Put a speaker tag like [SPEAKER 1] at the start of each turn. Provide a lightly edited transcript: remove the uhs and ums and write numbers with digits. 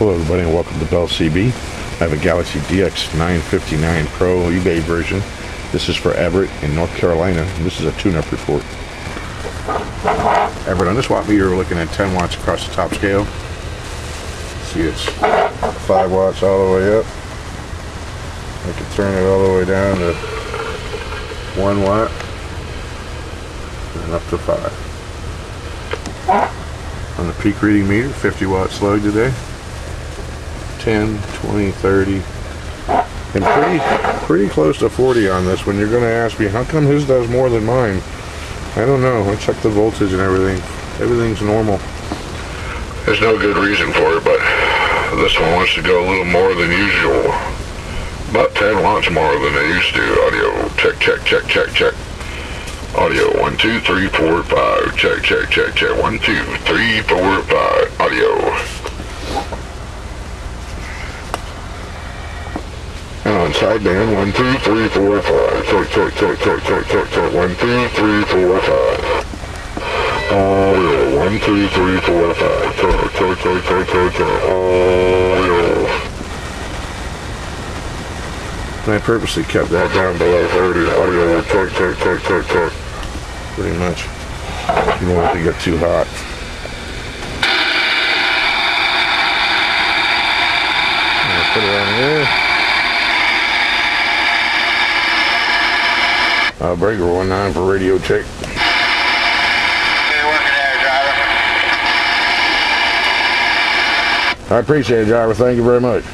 [SPEAKER 1] Hello everybody and welcome to Bell CB. I have a Galaxy DX-959 Pro eBay version. This is for Everett in North Carolina, and this is a tune-up report. Everett, on this watt meter we're looking at 10 watts across the top scale. See, it's 5 watts all the way up. I can turn it all the way down to 1 watt and up to 5. On the peak reading meter, 50 watt slug today. 10, 20, 30, and pretty close to 40 on this one. You're going to ask me, how come his does more than mine? I don't know. I checked the voltage and everything. Everything's normal.
[SPEAKER 2] There's no good reason for it, but this one wants to go a little more than usual. About 10 watts more than they used to. Audio, check, check, check, check, check. Audio, 1, 2, 3, 4, 5. Check, check, check, check. 1, 2, 3, 4, 5. Audio. And on sideband, 1, 2, 3, 4, 5. Check, check, check, check, check, check, check. 1, 2, 3, 4, 5. Audio, 1, 2, 3, 4, 5. Check, check, check, check, check, check. Audio.
[SPEAKER 1] And I purposely kept that down below 30.
[SPEAKER 2] Audio, check, check, check, check, check.
[SPEAKER 1] Pretty much. You don't want it to get too hot. Put it on here. Breaker 19 for radio check. I appreciate it, driver. Thank you very much.